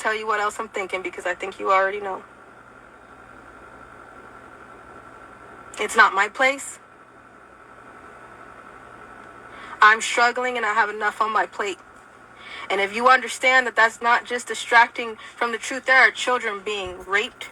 tell you what else I'm thinking because I think you already know. It's not my place. I'm struggling and I have enough on my plate. And if you understand that that's not just distracting from the truth, there are children being raped,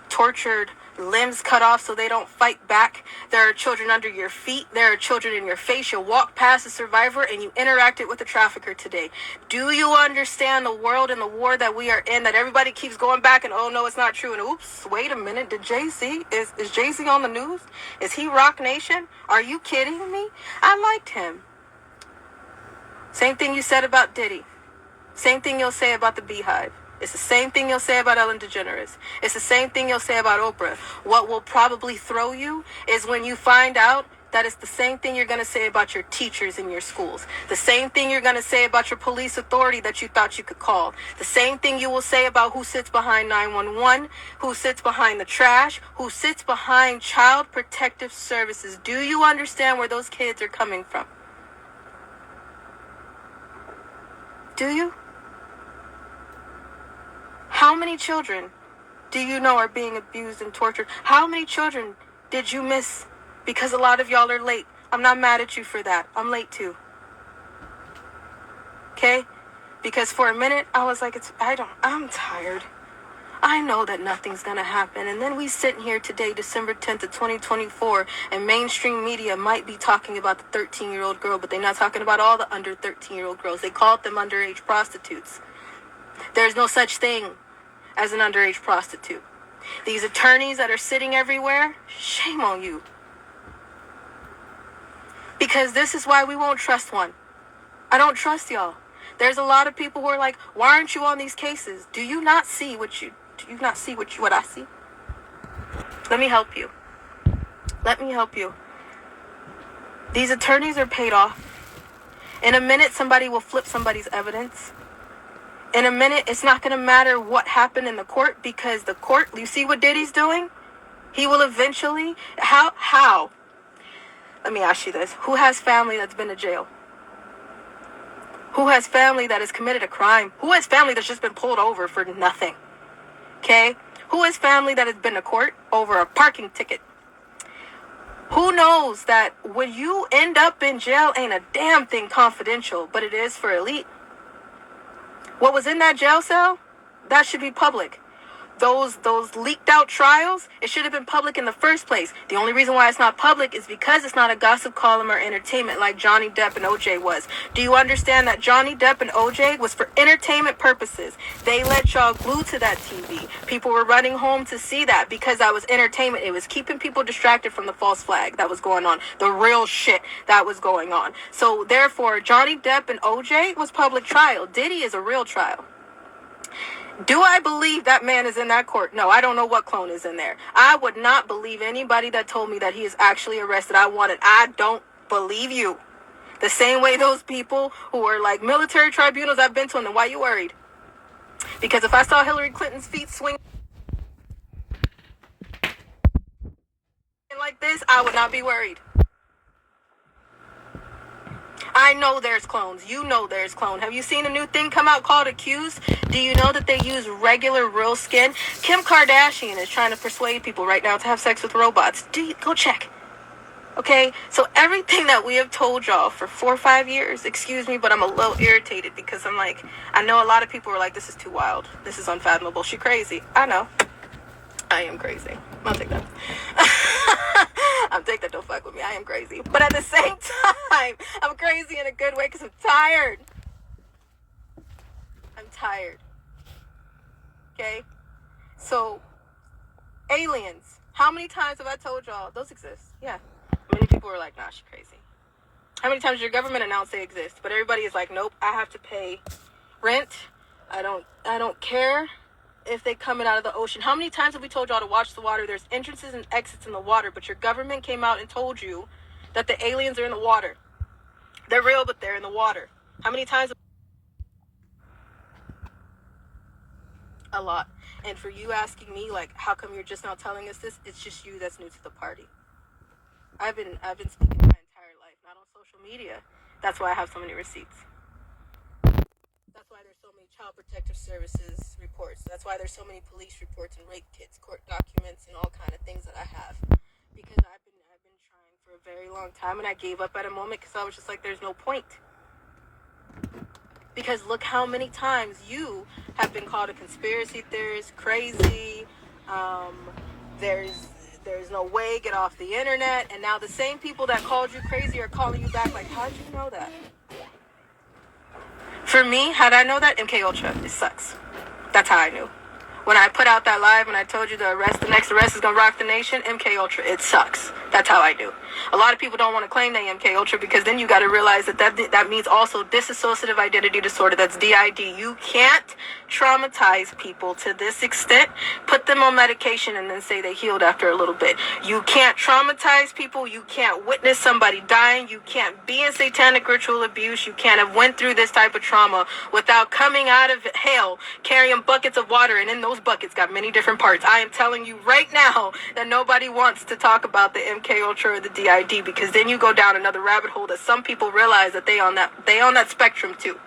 tortured, limbs cut off so they don't fight back. There are children under your feet. There are children in your face. You walk past a survivor and you interacted with a trafficker today. Do you understand the world and the war that we are in, that everybody keeps going back and, oh, no, it's not true. And oops, wait a minute. Did Jay-Z, is Jay-Z on the news? Is he Rock Nation? Are you kidding me? I liked him. Same thing you said about Diddy. Same thing you'll say about the Beehive. It's the same thing you'll say about Ellen DeGeneres. It's the same thing you'll say about Oprah. What will probably throw you is when you find out that it's the same thing you're going to say about your teachers in your schools. The same thing you're going to say about your police authority that you thought you could call. The same thing you will say about who sits behind 911, who sits behind the trash, who sits behind Child Protective Services. Do you understand where those kids are coming from? Do you? How many children do you know are being abused and tortured? How many children did you miss? Because a lot of y'all are late. I'm not mad at you for that. I'm late too. Okay? Because for a minute, I was like, I'm tired. I know that nothing's going to happen. And then we sit here today, December 10th of 2024, and mainstream media might be talking about the 13-year-old girl, but they're not talking about all the under 13-year-old girls. They called them underage prostitutes. There's no such thing as an underage prostitute. These attorneys that are sitting everywhere, shame on you. Because this is why we won't trust one. I don't trust y'all. There's a lot of people who are like, why aren't you on these cases? Do you not see what I see? Let me help you. These attorneys are paid off. In a minute, somebody will flip somebody's evidence. In a minute, it's not going to matter what happened in the court, because the court, you see what Diddy's doing? He will eventually, how? Let me ask you this. Who has family that's been to jail? Who has family that has committed a crime? Who has family that's just been pulled over for nothing? Okay? Who has family that has been to court over a parking ticket? Who knows that when you end up in jail, ain't a damn thing confidential, but it is for elite. What was in that jail cell, that should be public. Those leaked out trials, it should have been public in the first place. The only reason why it's not public is because it's not a gossip column or entertainment like Johnny Depp and OJ was. Do you understand that Johnny Depp and OJ was for entertainment purposes? They let y'all glued to that TV. People were running home to see that because that was entertainment. It was keeping people distracted from the false flag that was going on, the real shit that was going on. So therefore, Johnny Depp and OJ was public trial. Diddy is a real trial. Do I believe that man is in that court? No, I don't know what clone is in there. I would not believe anybody that told me that he is actually arrested. I don't believe you. The same way those people who are like military tribunals, I've been to them, then why you worried? Because if I saw Hillary Clinton's feet swing like this, I would not be worried. I know there's clones. You know there's clone. Have you seen a new thing come out called Accused? Do you know that they use regular real skin? Kim Kardashian is trying to persuade people right now to have sex with robots. Go check. Okay, so everything that we have told y'all for 4 or 5 years, excuse me, but I'm a little irritated because I'm like, I know a lot of people are like, this is too wild. This is unfathomable. She crazy. I know. I am crazy. I'll take that. I'll take that. Don't fuck with me. I am crazy. But at the same time, I'm crazy in a good way because I'm tired. Okay? So, aliens. How many times have I told y'all those exist? Yeah. Many people were like, nah, she's crazy. How many times did your government announce they exist? But everybody is like, nope, I have to pay rent. I don't care if they coming out of the ocean. How many times have we told y'all to watch the water? There's entrances and exits in the water, but your government came out and told you that the aliens are in the water. They're real, but they're in the water. How many times? A lot. And for you asking me, like, how come you're just now telling us this? It's just you that's new to the party. I've been speaking my entire life, not on social media. That's why I have so many receipts. That's why there's so many Child Protective Services reports. That's why there's so many police reports and rape kits, court documents, and all kind of things that I have. Because I've been trying for a very long time, and I gave up at a moment because I was just like, there's no point. Because look how many times you have been called a conspiracy theorist, crazy, there's no way, get off the internet, and now the same people that called you crazy are calling you back like, how'd you know that? For me, how'd I know that? MK Ultra, it sucks. That's how I knew. When I put out that live and I told you the next arrest is gonna rock the nation, MK Ultra, it sucks. That's how I knew. A lot of people don't want to claim they MK Ultra because then you got to realize that means also dissociative identity disorder. That's DID. You can't traumatize people to this extent, put them on medication, and then say they healed after a little bit. You can't traumatize people. You can't witness somebody dying. You can't be in satanic ritual abuse. You can't have went through this type of trauma without coming out of hell carrying buckets of water, and in those buckets got many different parts. I am telling you right now that nobody wants to talk about the MK Ultra or the DID because then you go down another rabbit hole that some people realize that they on that spectrum too.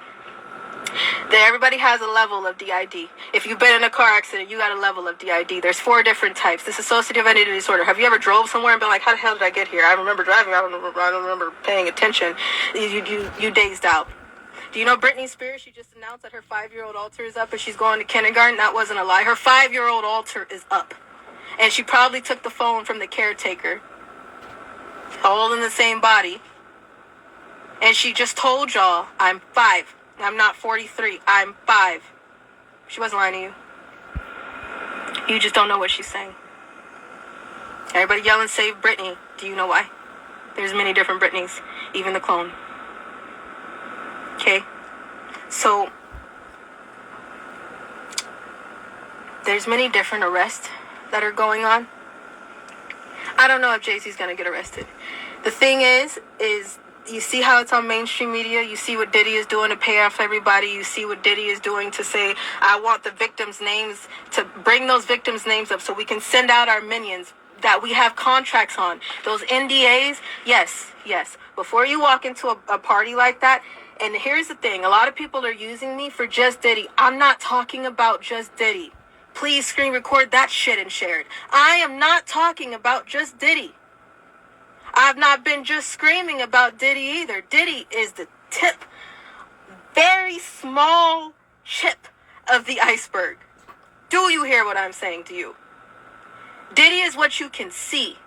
That everybody has a level of DID. If you've been in a car accident, you got a level of DID. There's 4 different types. This dissociative identity disorder. Have you ever drove somewhere and been like, how the hell did I get here? I remember driving. I don't remember paying attention. You dazed out. Do you know Britney Spears? She just announced that her 5-year-old altar is up and she's going to kindergarten. That wasn't a lie. Her 5-year-old altar is up. And she probably took the phone from the caretaker, all in the same body. And she just told y'all, I'm 5. I'm not 43. I'm 5. She wasn't lying to you. You just don't know what she's saying. Everybody yelling, save Britney. Do you know why? There's many different Britneys, even the clone. Okay? So, there's many different arrests that are going on. I don't know if Jay-Z's gonna get arrested. The thing is you see how it's on mainstream media. You see what Diddy is doing to pay off everybody. You see what Diddy is doing to say, I want the victims' names, to bring those victims' names up so we can send out our minions that we have contracts on. Those NDAs, yes. Before you walk into a party like that, and here's the thing, a lot of people are using me for just Diddy. I'm not talking about just Diddy. Please screen record that shit and share it. I am not talking about just Diddy. I've not been just screaming about Diddy either. Diddy is the tip, very small chip of the iceberg. Do you hear what I'm saying to you? Diddy is what you can see.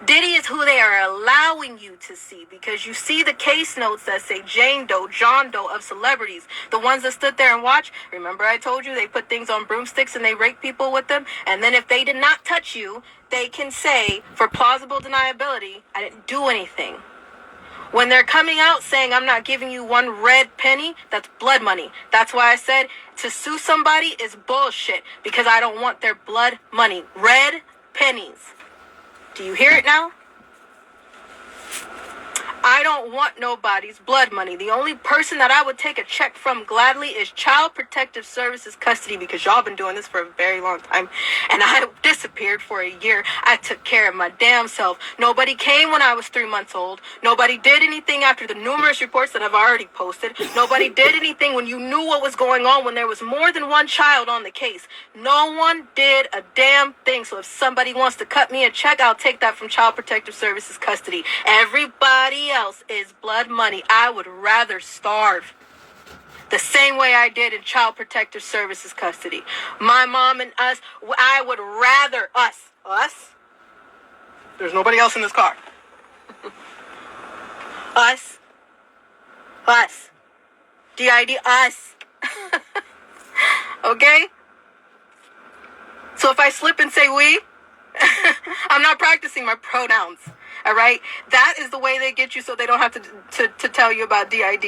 Diddy is who they are allowing you to see, because you see the case notes that say Jane Doe, John Doe of celebrities. The ones that stood there and watched. Remember I told you they put things on broomsticks and they rape people with them? And then if they did not touch you, they can say, for plausible deniability, I didn't do anything. When they're coming out saying, I'm not giving you one red penny, that's blood money. That's why I said to sue somebody is bullshit, because I don't want their blood money. Red pennies. Do you hear it now? I don't want nobody's blood money. The only person that I would take a check from gladly is Child Protective Services custody, because y'all been doing this for a very long time. And I disappeared for a year. I took care of my damn self. Nobody came when I was 3 months old. Nobody did anything after the numerous reports that I've already posted. Nobody did anything when you knew what was going on, when there was more than one child on the case. No one did a damn thing. So if somebody wants to cut me a check, I'll take that from Child Protective Services custody. Everybody else is blood money. I would rather starve the same way I did in Child Protective Services custody. My mom and us, I would rather us. There's nobody else in this car. us. DID, us. Okay? So if I slip and say we, I'm not practicing my pronouns. All right? That is the way they get you, so they don't have to tell you about DID.